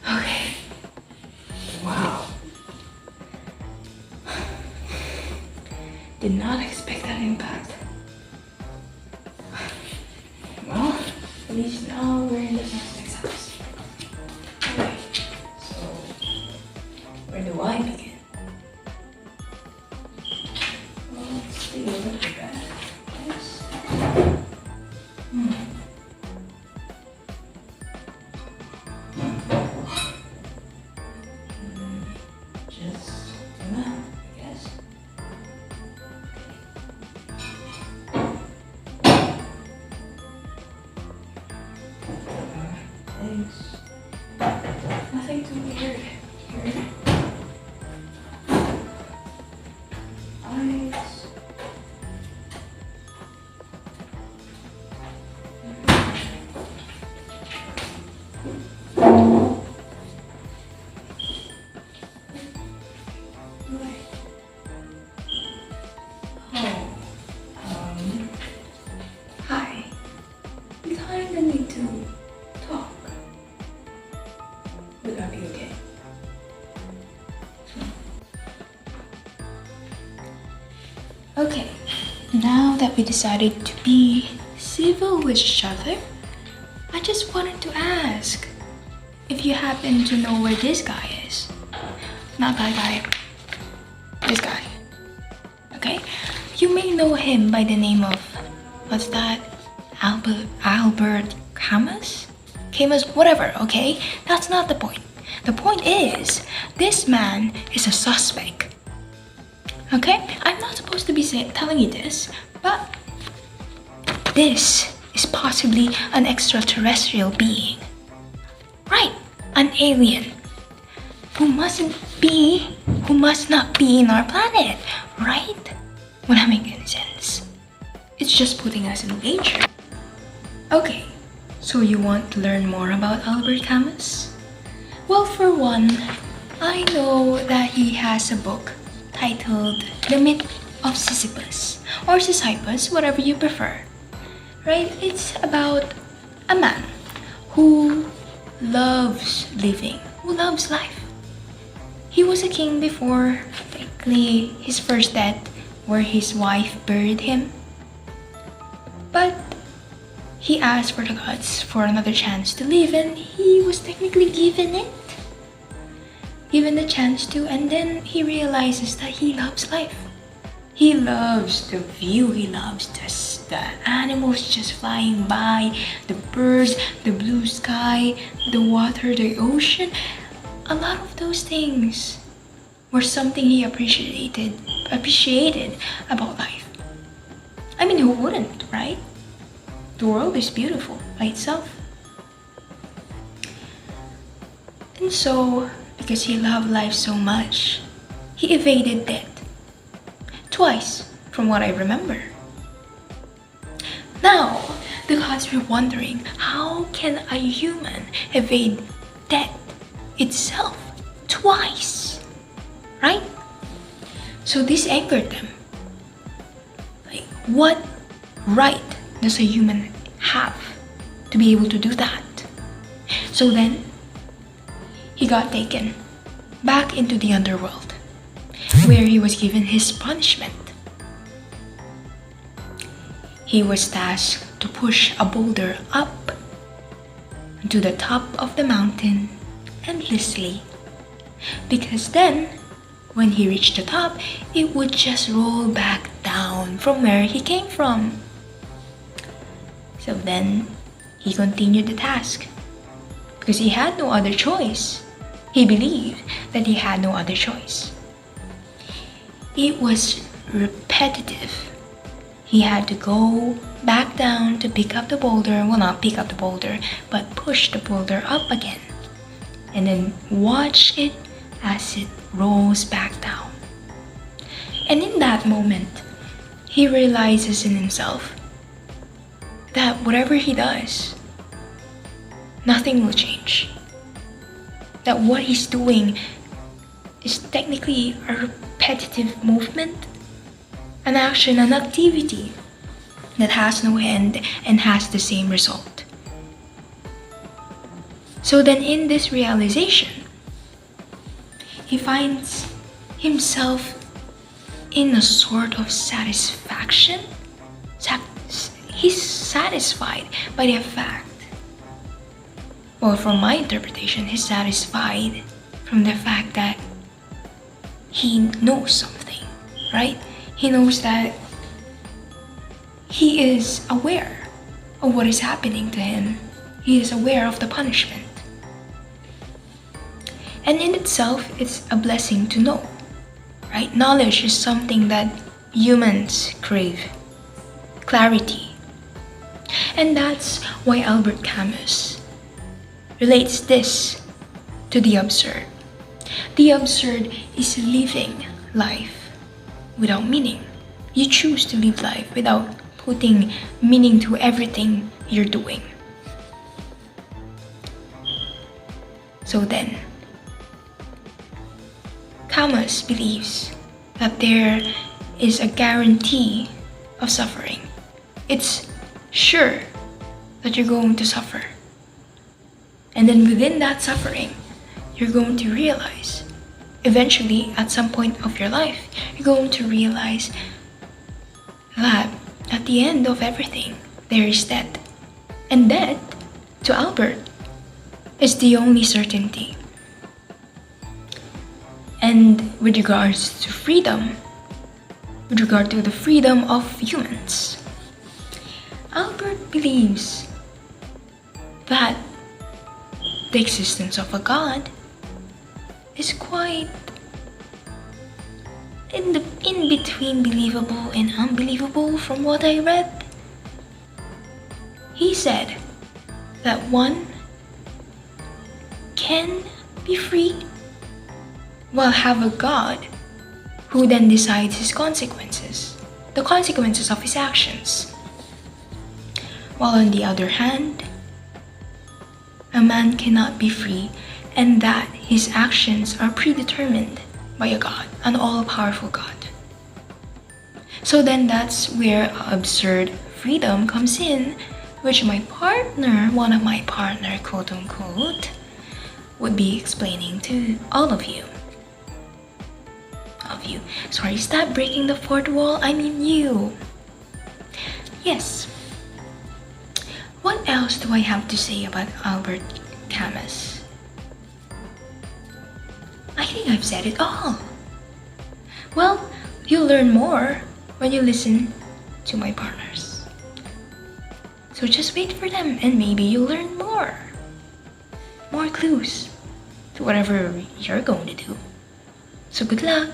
Okay. Wow. Did not expect that impact. Well, at least now we're in the suspect's house. Okay, so where do I begin? Well, let's take a look at that. Yes. Just a map, I guess. Thanks. Nothing too weird here. Eyes. Hi. We kinda need to talk. Would that be okay? Okay, now that we decided to be civil with each other, I just wanted to ask if you happen to know where this guy is. Not that guy, this guy. Okay? You may know him by the name of, what's that? Albert Camus? Camus, whatever, okay? That's not the point. The point is, this man is a suspect. Okay? I'm not supposed to be telling you this, but this is possibly an extraterrestrial being. Right, an alien who must not be in our planet, right? Would that make any sense? It's just putting us in danger. Okay, so you want to learn more about Albert Camus? Well, for one, I know that he has a book titled The Myth of Sisyphus, or Sisyphus, whatever you prefer. Right? It's about a man who loves living, who loves life. He was a king before, technically, his first death, where his wife buried him. But he asked for the gods for another chance to live, and he was technically given it. Given the chance to, and then he realizes that he loves life. He loves the view, he loves the animals just flying by, the birds, the blue sky, the water, the ocean. A lot of those things were something he appreciated about life. I mean, who wouldn't, right? The world is beautiful by itself. And so, because he loved life so much, he evaded death. Twice, from what I remember. Now, the gods were wondering, how can a human evade death itself twice? Right? So this angered them. Like, what right does a human have to be able to do that? So then, he got taken back into the underworld, where he was given his punishment. He was tasked to push a boulder up to the top of the mountain endlessly, because then, when he reached the top, it would just roll back down from where he came from. So then, he continued the task, because he had no other choice. He believed that he had no other choice. It was repetitive. He had to go back down to pick up the boulder. Well, not pick up the boulder, but push the boulder up again. And then watch it as it rolls back down. And in that moment, he realizes in himself that whatever he does, nothing will change. That what he's doing is technically a repetitive movement, an action, an activity that has no end and has the same result. So then in this realization, he finds himself in a sort of satisfaction. He's satisfied by the fact, well, from my interpretation, he's satisfied from the fact that he knows something, right? He knows that he is aware of what is happening to him. He is aware of the punishment. And in itself, it's a blessing to know, right? Knowledge is something that humans crave. Clarity. And that's why Albert Camus relates this to the absurd. The absurd is living life without meaning. You choose to live life without putting meaning to everything you're doing. So then, Camus believes that there is a guarantee of suffering. It's sure that you're going to suffer. And then within that suffering, you're going to realize, eventually at some point of your life, you're going to realize that at the end of everything, there is death. And death, to Albert, is the only certainty. And with regards to freedom, with regard to the freedom of humans, Albert believes that the existence of a God is quite in between believable and unbelievable from what I read. He said that one can be free while have a God who then decides his consequences, the consequences of his actions. While on the other hand, a man cannot be free and that his actions are predetermined by a God, an all-powerful God. So then that's where absurd freedom comes in, which my partner, one of my partner, quote unquote, would be explaining to all of you. Sorry, stop breaking the fourth wall, I mean you. Yes. What else do I have to say about Albert Camus? I think I've said it all. Well, you'll learn more when you listen to my partners. So just wait for them and maybe you'll learn more. More clues to whatever you're going to do. So good luck.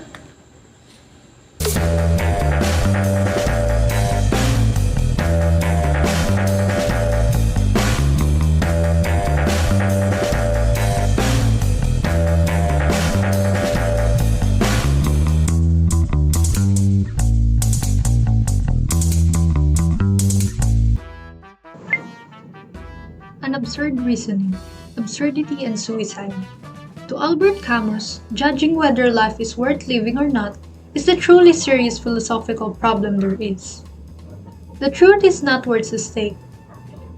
An absurd reasoning, absurdity and suicide. To Albert Camus, judging whether life is worth living or not is the truly serious philosophical problem there is. The truth is not worth the stake.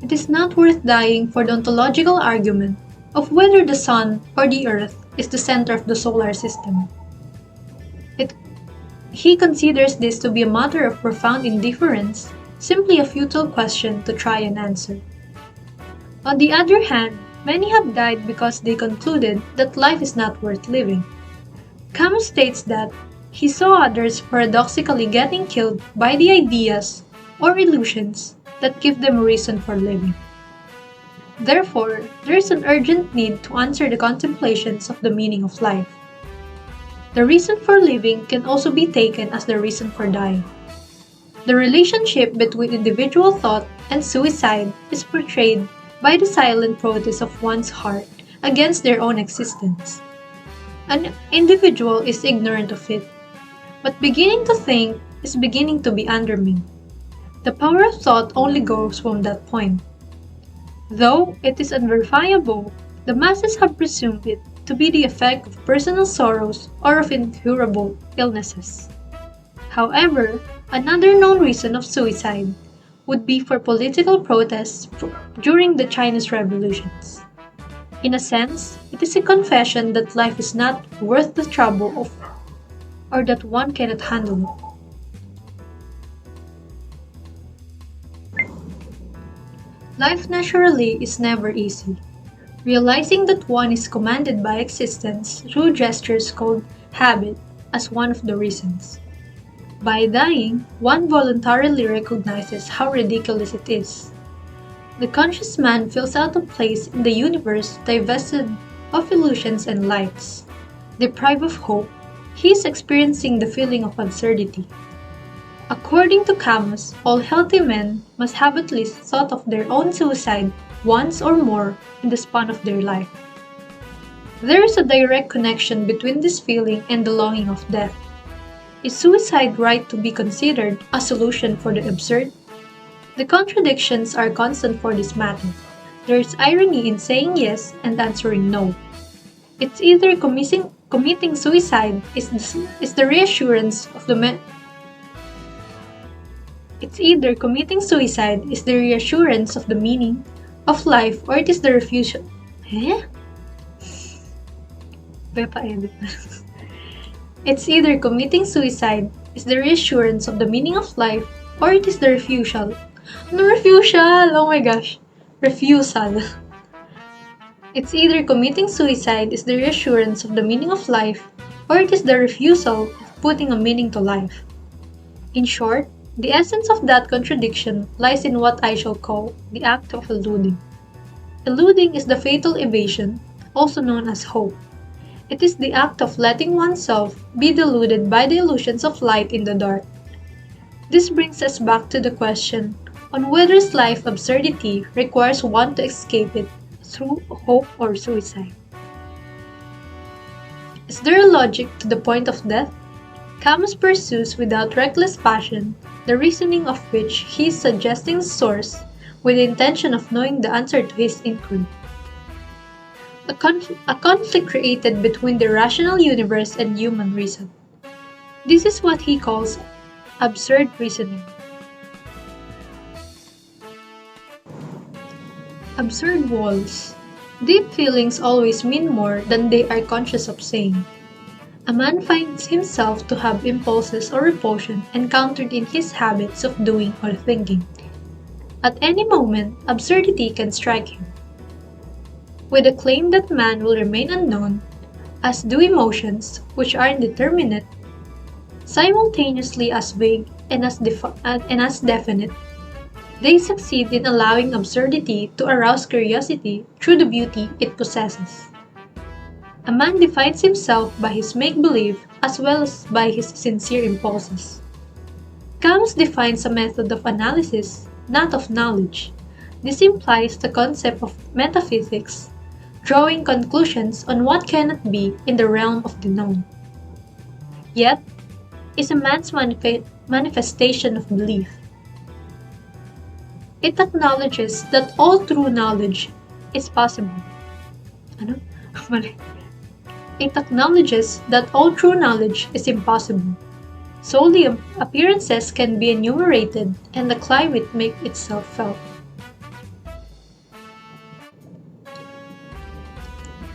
It is not worth dying for the ontological argument of whether the sun or the earth is the center of the solar system. He considers this to be a matter of profound indifference, simply a futile question to try and answer. On the other hand, many have died because they concluded that life is not worth living. Camus states that he saw others paradoxically getting killed by the ideas or illusions that give them a reason for living. Therefore, there is an urgent need to answer the contemplations of the meaning of life. The reason for living can also be taken as the reason for dying. The relationship between individual thought and suicide is portrayed by the silent protest of one's heart against their own existence. An individual is ignorant of it, but beginning to think is beginning to be undermined. The power of thought only goes from that point. Though it is unverifiable, the masses have presumed it to be the effect of personal sorrows or of incurable illnesses. However, another known reason of suicide would be for political protests during the Chinese revolutions. In a sense, it is a confession that life is not worth the trouble of, or that one cannot handle it. Life naturally is never easy. Realizing that one is commanded by existence through gestures called habit as one of the reasons. By dying, one voluntarily recognizes how ridiculous it is. The conscious man feels out of place in the universe divested of illusions and lights. Deprived of hope, he is experiencing the feeling of absurdity. According to Camus, all healthy men must have at least thought of their own suicide once or more in the span of their life. There is a direct connection between this feeling and the longing of death. Is suicide right to be considered a solution for the absurd? The contradictions are constant for this matter. There is irony in saying yes and answering no. It's either committing suicide is the reassurance of the It's either committing suicide is the reassurance of the meaning of life or it is the refusal. It's either committing suicide is the reassurance of the meaning of life or it is the refusal. No, refusal! Oh my gosh. Refusal. It's either committing suicide is the reassurance of the meaning of life or it is the refusal of putting a meaning to life. In short, the essence of that contradiction lies in what I shall call the act of eluding. Eluding is the fatal evasion, also known as hope. It is the act of letting oneself be deluded by the illusions of light in the dark. This brings us back to the question on whether life absurdity requires one to escape it through hope or suicide. Is there a logic to the point of death? Camus pursues without reckless passion the reasoning of which he is suggesting the source with the intention of knowing the answer to his inquiry. A conflict created between the rational universe and human reason. This is what he calls absurd reasoning. Absurd walls. Deep feelings always mean more than they are conscious of saying. A man finds himself to have impulses or repulsion encountered in his habits of doing or thinking. At any moment, absurdity can strike him. With the claim that man will remain unknown, as do emotions, which are indeterminate, simultaneously as vague and as definite, they succeed in allowing absurdity to arouse curiosity through the beauty it possesses. A man defines himself by his make-believe as well as by his sincere impulses. Camus defines a method of analysis, not of knowledge. This implies the concept of metaphysics, drawing conclusions on what cannot be in the realm of the known. Yet, is a man's manifestation of belief. It acknowledges that all true knowledge is possible. It acknowledges that all true knowledge is impossible. Solely appearances can be enumerated and the climate make itself felt.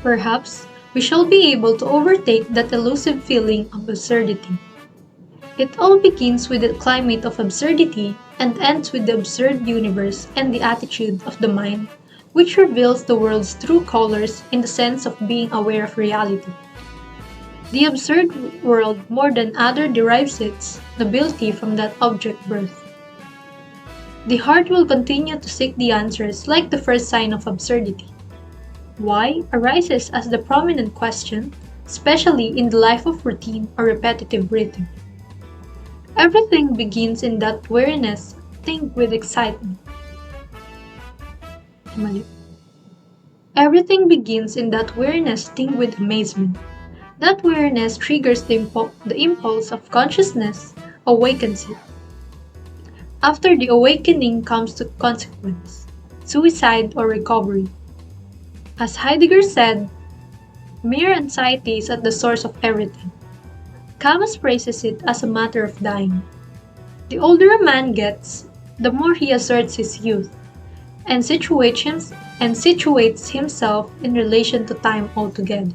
Perhaps we shall be able to overtake that elusive feeling of absurdity. It all begins with the climate of absurdity and ends with the absurd universe and the attitude of the mind, which reveals the world's true colors in the sense of being aware of reality. The absurd world more than other derives its nobility from that object birth. The heart will continue to seek the answers like the first sign of absurdity. Why arises as the prominent question, especially in the life of routine or repetitive breathing. Everything begins in that weariness, think with excitement. Everything begins in that weariness, think with amazement. That weariness triggers the impulse of consciousness, awakens it. After the awakening comes the consequence, suicide or recovery. As Heidegger said, mere anxiety is at the source of everything. Camus phrases it as a matter of dying. The older a man gets, the more he asserts his youth, and situates himself in relation to time altogether.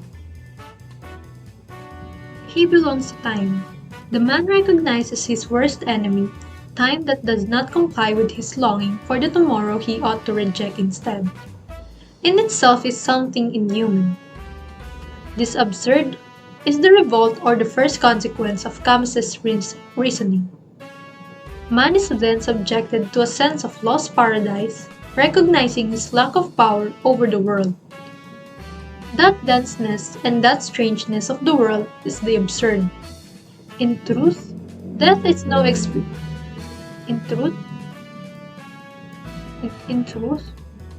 He belongs to time. The man recognizes his worst enemy, time that does not comply with his longing for the tomorrow he ought to reject instead. In itself is something inhuman. This absurd is the revolt or the first consequence of Camus's reasoning. Man is then subjected to a sense of lost paradise, recognizing his lack of power over the world. That denseness and that strangeness of the world is the absurd. In truth, death is no experience. In truth, in truth,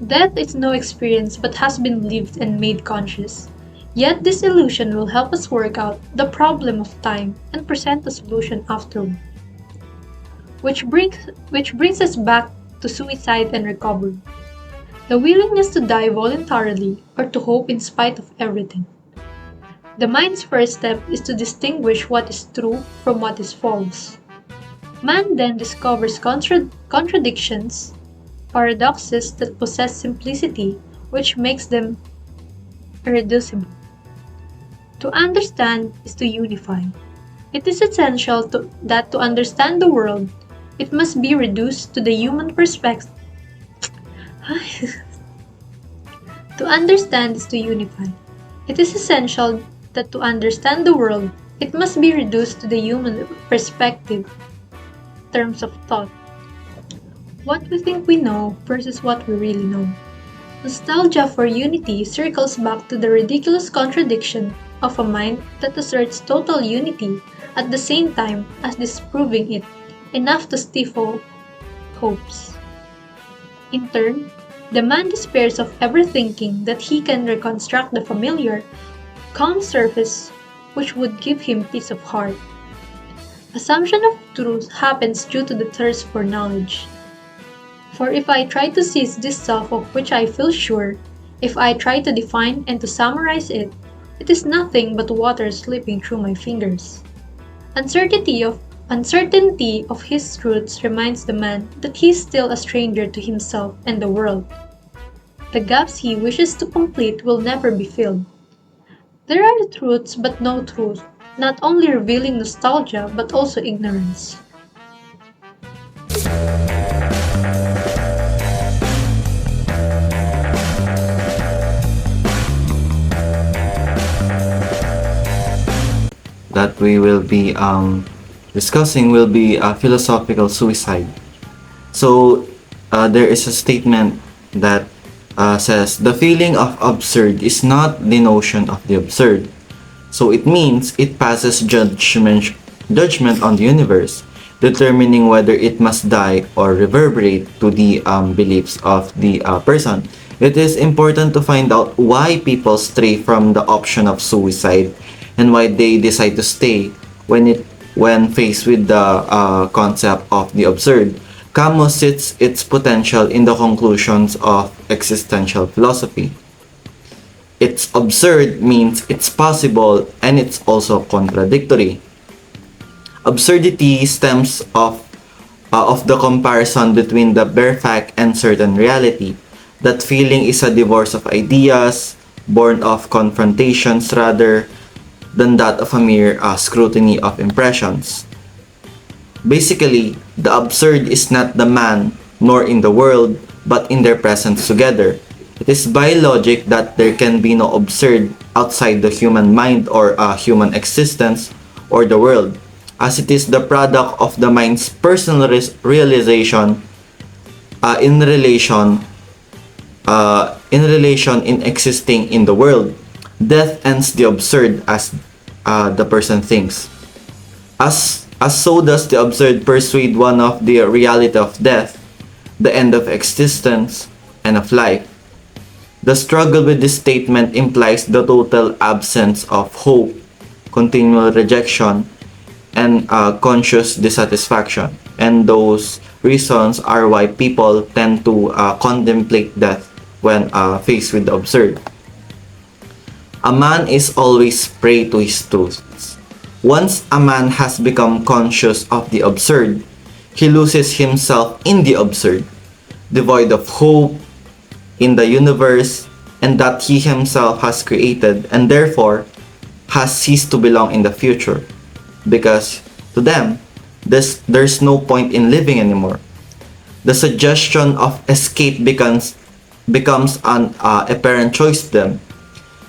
death is no experience but has been lived and made conscious. Yet this illusion will help us work out the problem of time and present a solution afterward. Which brings us back to suicide and recovery. The willingness to die voluntarily or to hope in spite of everything. The mind's first step is to distinguish what is true from what is false. Man then discovers contradictions, paradoxes that possess simplicity, which makes them irreducible. To understand is to unify. It is essential that to understand the world, it must be reduced to the human perspective. To understand is to unify. It is essential that to understand the world, it must be reduced to the human perspective, terms of thought. What we think we know versus what we really know. Nostalgia for unity circles back to the ridiculous contradiction of a mind that asserts total unity at the same time as disproving it, enough to stifle hopes. In turn, the man despairs of ever thinking that he can reconstruct the familiar, calm surface which would give him peace of heart. Assumption of truth happens due to the thirst for knowledge. For if I try to seize this self of which I feel sure, if I try to define and to summarize it, it is nothing but water slipping through my fingers. Uncertainty of his truths reminds the man that he is still a stranger to himself and the world. The gaps he wishes to complete will never be filled. There are the truths but no truth, not only revealing nostalgia but also ignorance. That we will be discussing will be philosophical suicide. So there is a statement that says the feeling of absurd is not the notion of the absurd. So it means it passes judgment on the universe, determining whether it must die or reverberate to the beliefs of the person. It is important to find out why people stray from the option of suicide and why they decide to stay when faced with the concept of the absurd. Camus sees its potential in the conclusions of existential philosophy. It's absurd means it's possible and it's also contradictory. Absurdity stems of the comparison between the bare fact and certain reality. That feeling is a divorce of ideas, born of confrontations rather than that of a mere scrutiny of impressions. Basically, the absurd is not the man nor in the world, but in their presence together. It is by logic that there can be no absurd outside the human mind or human existence or the world, as it is the product of the mind's personal realization in existing in the world. Death ends the absurd as the person thinks. As so does the absurd persuade one of the reality of death, the end of existence, and of life. The struggle with this statement implies the total absence of hope, continual rejection, and conscious dissatisfaction. And those reasons are why people tend to contemplate death when faced with the absurd. A man is always prey to his thoughts. Once a man has become conscious of the absurd, he loses himself in the absurd, devoid of hope in the universe and that he himself has created, and therefore has ceased to belong in the future. Because to them, there's no point in living anymore. The suggestion of escape becomes an apparent choice to them.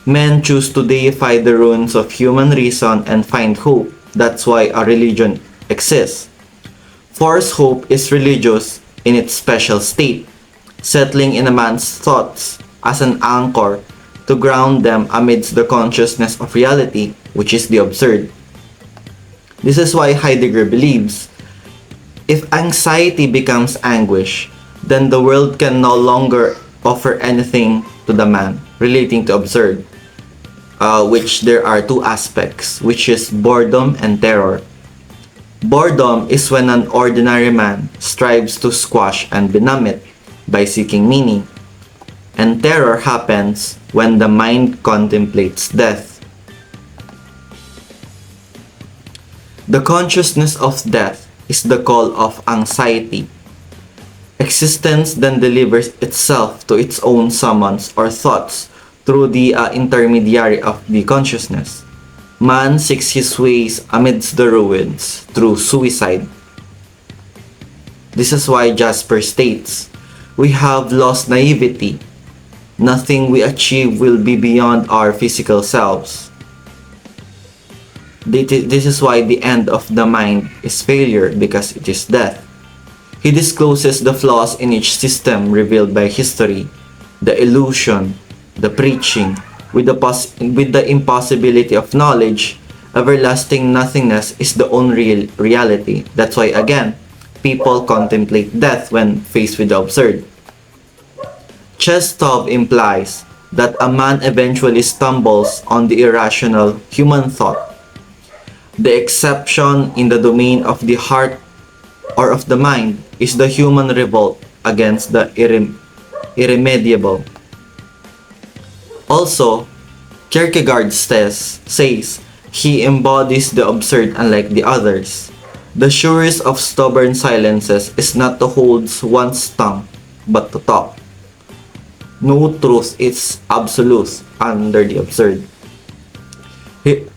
Men choose to deify the ruins of human reason and find hope. That's why a religion exists. Forced hope is religious in its special state, settling in a man's thoughts as an anchor to ground them amidst the consciousness of reality, which is the absurd. This is why Heidegger believes, if anxiety becomes anguish, then the world can no longer offer anything to the man relating to absurd, which there are two aspects, which is boredom and terror. Boredom is when an ordinary man strives to squash and benumb it by seeking meaning, and terror happens when the mind contemplates death. The consciousness of death is the call of anxiety. Existence then delivers itself to its own summons or thoughts through the intermediary of the consciousness. Man seeks his ways amidst the ruins through suicide. This is why Jasper states, "We have lost naivety. Nothing we achieve will be beyond our physical selves." This is why the end of the mind is failure, because it is death. He discloses the flaws in each system revealed by history, the illusion, the preaching, with the impossibility of knowledge. Everlasting nothingness is the only reality. That's why again, people contemplate death when faced with the absurd. Chestov implies that a man eventually stumbles on the irrational human thought. The exception in the domain of the heart or of the mind is the human revolt against the irremediable. Also, Kierkegaard says he embodies the absurd unlike the others. The surest of stubborn silences is not to hold one's tongue, but to talk. No truth is absolute under the absurd.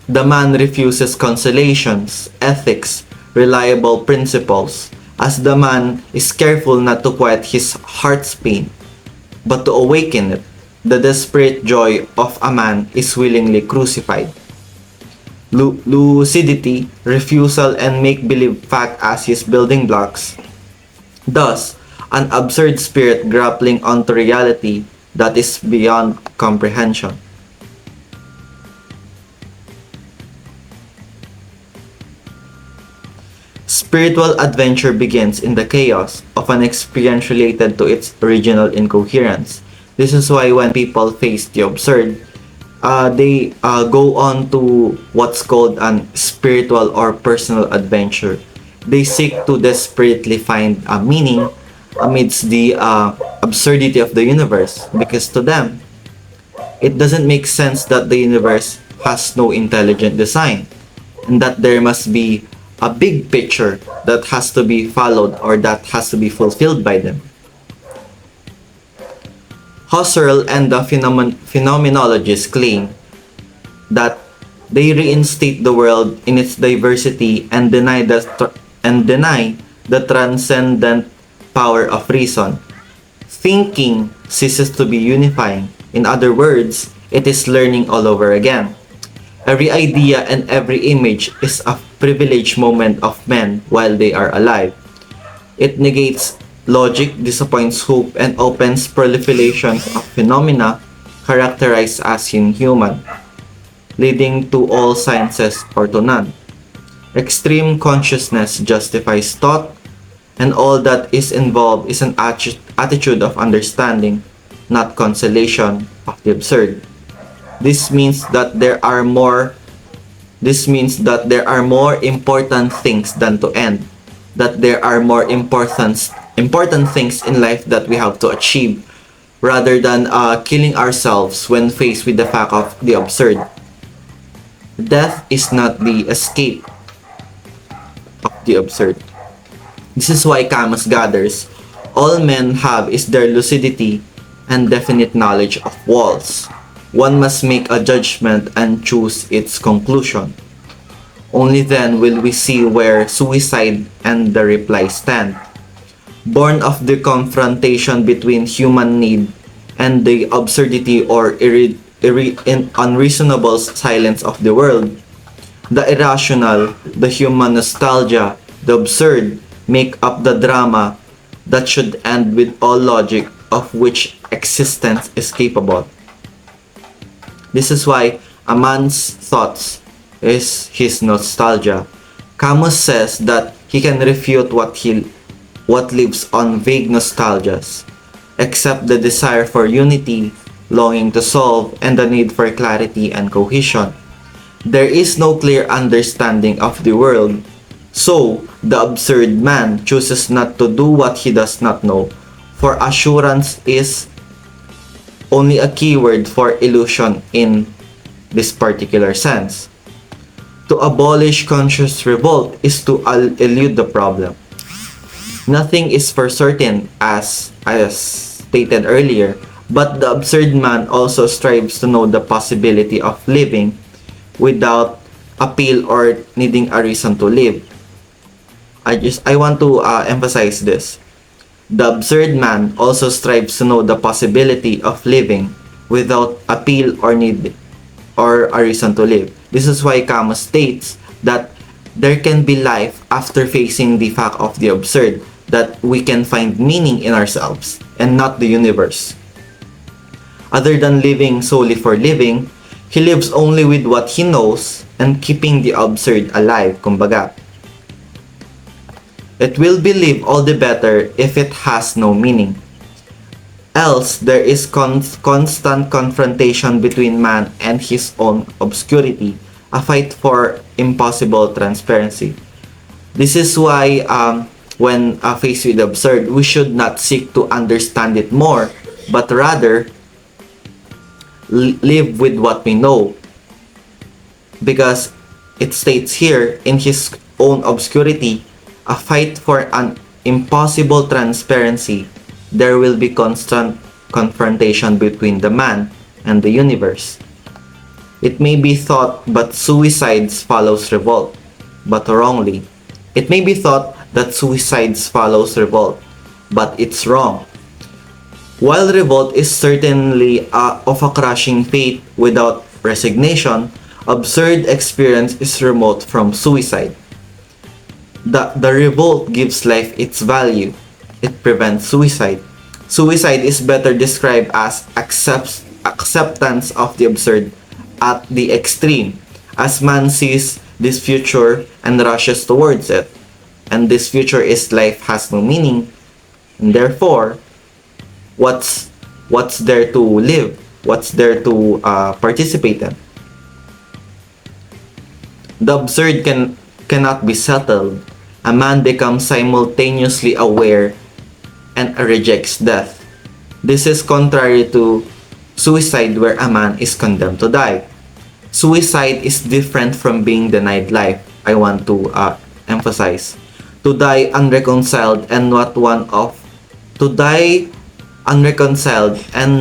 The man refuses consolations, ethics, reliable principles, as the man is careful not to quiet his heart's pain, but to awaken it. The desperate joy of a man is willingly crucified. Lucidity, refusal, and make-believe fact as his building blocks. Thus, an absurd spirit grappling onto reality that is beyond comprehension. Spiritual adventure begins in the chaos of an experience related to its original incoherence. This is why when people face the absurd, they go on to what's called an spiritual or personal adventure. They seek to desperately find a meaning amidst the absurdity of the universe, because to them, it doesn't make sense that the universe has no intelligent design, and that there must be a big picture that has to be followed or that has to be fulfilled by them. Husserl and the phenomenologists claim that they reinstate the world in its diversity and deny the transcendent power of reason. Thinking ceases to be unifying. In other words, it is learning all over again. Every idea and every image is a privileged moment of men while they are alive. It negates logic, disappoints hope, and opens proliferations of phenomena characterized as inhuman, leading to all sciences or to none. Extreme consciousness justifies thought, and all that is involved is an attitude of understanding, not consolation of the absurd. This means that there are more important things than to end. that there are more important things in life that we have to achieve rather than killing ourselves when faced with the fact of the absurd. Death is not the escape of the absurd. This is why Camus gathers, all men have is their lucidity and definite knowledge of walls. One must make a judgment and choose its conclusion. Only then will we see where suicide and the reply stand. Born of the confrontation between human need and the absurdity or unreasonable silence of the world, the irrational, the human nostalgia, the absurd make up the drama that should end with all logic of which existence is capable. This is why a man's thoughts is his nostalgia. Camus says that he can refute what lives on vague nostalgias, except the desire for unity, longing to solve, and the need for clarity and cohesion. There is no clear understanding of the world, so the absurd man chooses not to do what he does not know, for assurance is only a keyword for illusion in this particular sense. To abolish conscious revolt is to elude the problem. Nothing is for certain, as stated earlier, but the absurd man also strives to know the possibility of living without appeal or needing a reason to live. I want to emphasize this. The absurd man also strives to know the possibility of living without appeal or need or a reason to live. This is why Camus states that there can be life after facing the fact of the absurd, that we can find meaning in ourselves and not the universe. Other than living solely for living, he lives only with what he knows and keeping the absurd alive, kumbaga. It will be lived all the better if it has no meaning. Else, there is constant confrontation between man and his own obscurity, a fight for impossible transparency. This is why when faced with the absurd, we should not seek to understand it more, but rather live with what we know. Because it states here, in his own obscurity, a fight for an impossible transparency, there will be constant confrontation between the man and the universe. It may be thought but suicides follows revolt, but wrongly. It may be thought that suicides follows revolt, but it's wrong. While revolt is certainly of a crushing fate without resignation, absurd experience is remote from suicide. The revolt gives life its value. It prevents suicide. Suicide is better described as acceptance of the absurd at the extreme, as man sees this future and rushes towards it. And this future is life has no meaning, and therefore, what's there to live? What's there to participate in? The absurd cannot be settled. A man becomes simultaneously aware and rejects death. This is contrary to suicide, where a man is condemned to die. Suicide is different from being denied life. I want to emphasize. To die unreconciled and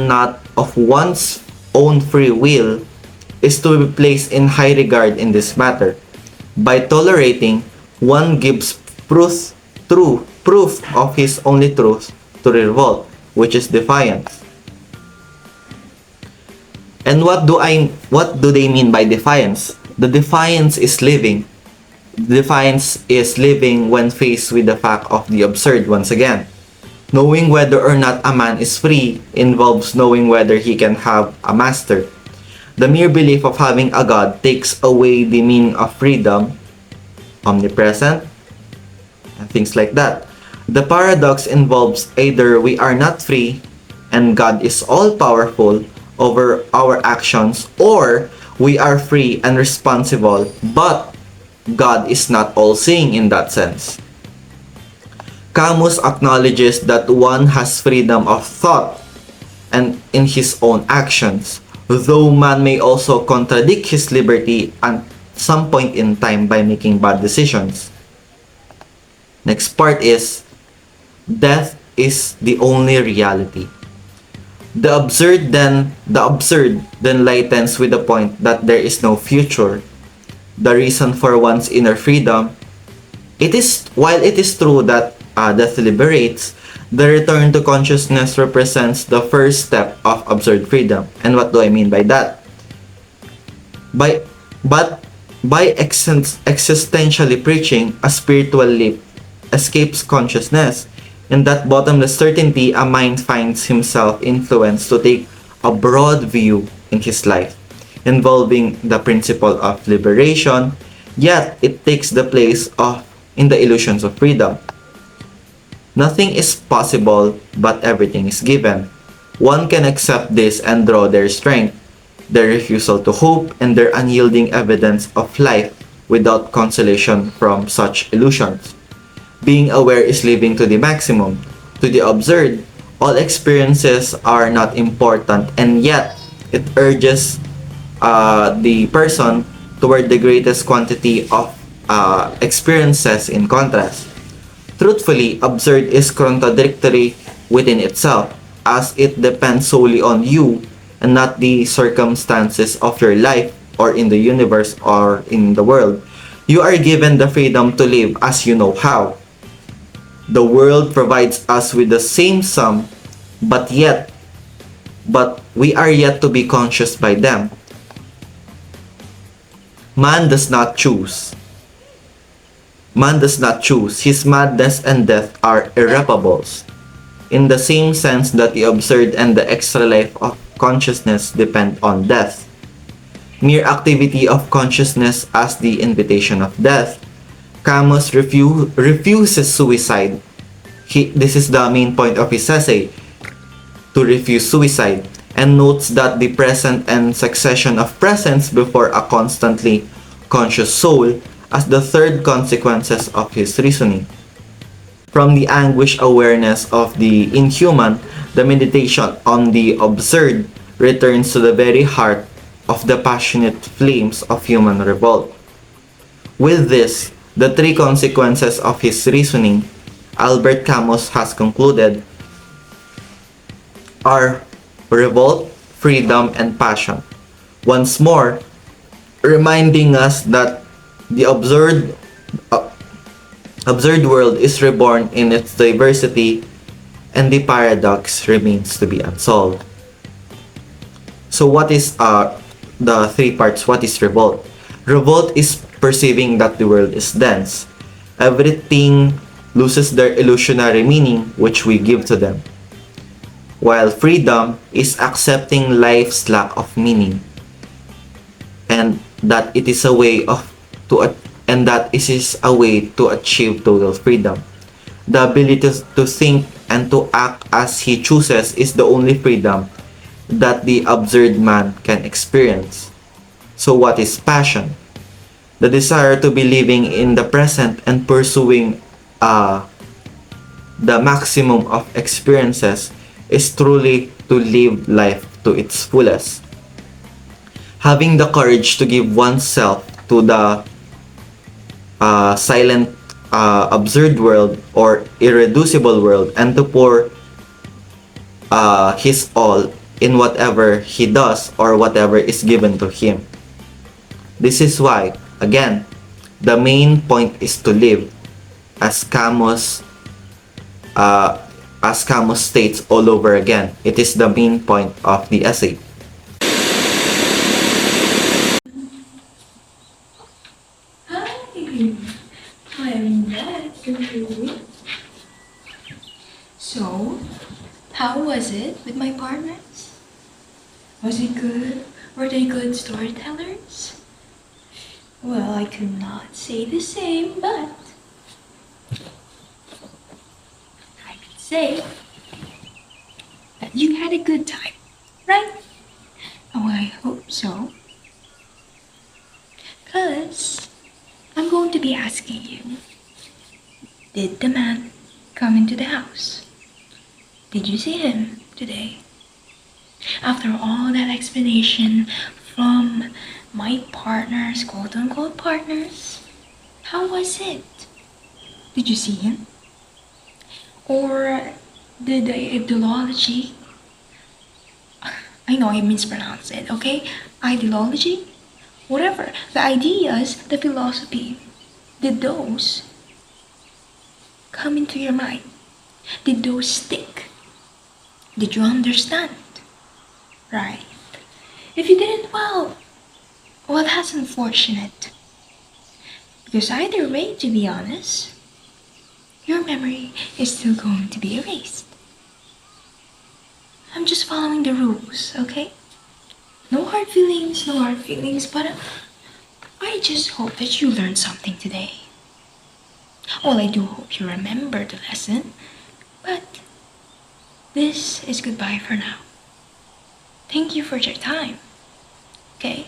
not of one's own free will is to be placed in high regard in this matter. By tolerating, one gives proof of his only truth to revolt, which is defiance. And what do they mean by defiance? The defiance is living. Defiance is living when faced with the fact of the absurd once again. Knowing whether or not a man is free involves knowing whether he can have a master. The mere belief of having a God takes away the meaning of freedom, omnipresent, and things like that. The paradox involves either we are not free and God is all-powerful over our actions, or we are free and responsible, but God is not all-seeing in that sense. Camus acknowledges that one has freedom of thought and in his own actions, though man may also contradict his liberty at some point in time by making bad decisions. Next part is, death is the only reality. The absurd then lightens with the point that there is no future. The reason for one's inner freedom, while it is true that death liberates, the return to consciousness represents the first step of absurd freedom. And what do I mean by that? By but by existentially preaching, a spiritual leap escapes consciousness. In that bottomless certainty, a mind finds himself influenced to take a broad view in his life, involving the principle of liberation, yet it takes the place of in the illusions of freedom. Nothing is possible, but everything is given. One can accept this and draw their strength, their refusal to hope, and their unyielding evidence of life without consolation from such illusions. Being aware is living to the maximum. To the absurd, all experiences are not important, and yet it urges the person toward the greatest quantity of experiences in contrast. Truthfully, absurd is contradictory within itself, as it depends solely on you and not the circumstances of your life or in the universe or in the world. You are given the freedom to live as you know how. The world provides us with the same sum, but we are yet to be conscious by them. Man does not choose. Man does not choose. His madness and death are irrepaраbles, in the same sense that the absurd and the extra life of consciousness depend on death. Mere activity of consciousness as the invitation of death. Camus refuses suicide. This is the main point of his essay, to refuse suicide, and notes that the present and succession of presents before a constantly conscious soul as the third consequences of his reasoning. From the anguish awareness of the inhuman, the meditation on the absurd returns to the very heart of the passionate flames of human revolt. With this, the three consequences of his reasoning, Albert Camus has concluded, are revolt, freedom, and passion. Once more, reminding us that the absurd world is reborn in its diversity and the paradox remains to be unsolved. So what is the three parts? What is revolt? Revolt is perceiving that the world is dense. Everything loses their illusionary meaning which we give to them. While freedom is accepting life's lack of meaning, and that it is a way to achieve total freedom. The ability to think and to act as he chooses is the only freedom that the absurd man can experience. So what is passion? The desire to be living in the present and pursuing the maximum of experiences is truly to live life to its fullest. Having the courage to give oneself to the silent absurd world or irreducible world and to pour his all in whatever he does or whatever is given to him. This is why, again, the main point is to live, as Camus states all over again. It is the main point of the essay. Hi, I'm back. So, how was it with my partners? Was it good? Were they good storytellers? Well, I could not say the same, but I could say that you had a good time, right? Oh, I hope so. 'Cause I'm going to be asking you, did the man come into the house. Did you see him today? After all that explanation from my partners, quote-unquote partners, how was it? Did you see him? Or did the ideology, I know I mispronounced it, okay? Ideology? Whatever. The ideas, the philosophy, did those come into your mind? Did those stick? Did you understand? Right. If you didn't, well, that's unfortunate. Because either way, to be honest, your memory is still going to be erased. I'm just following the rules, okay? No hard feelings, but I just hope that you learned something today. Well, I do hope you remember the lesson, but this is goodbye for now. Thank you for your time, okay?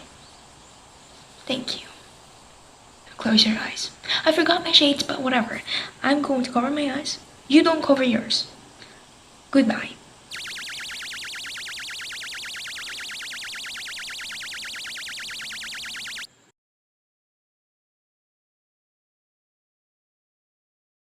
Thank you. Close your eyes. I forgot my shades, but whatever. I'm going to cover my eyes. You don't cover yours. Goodbye.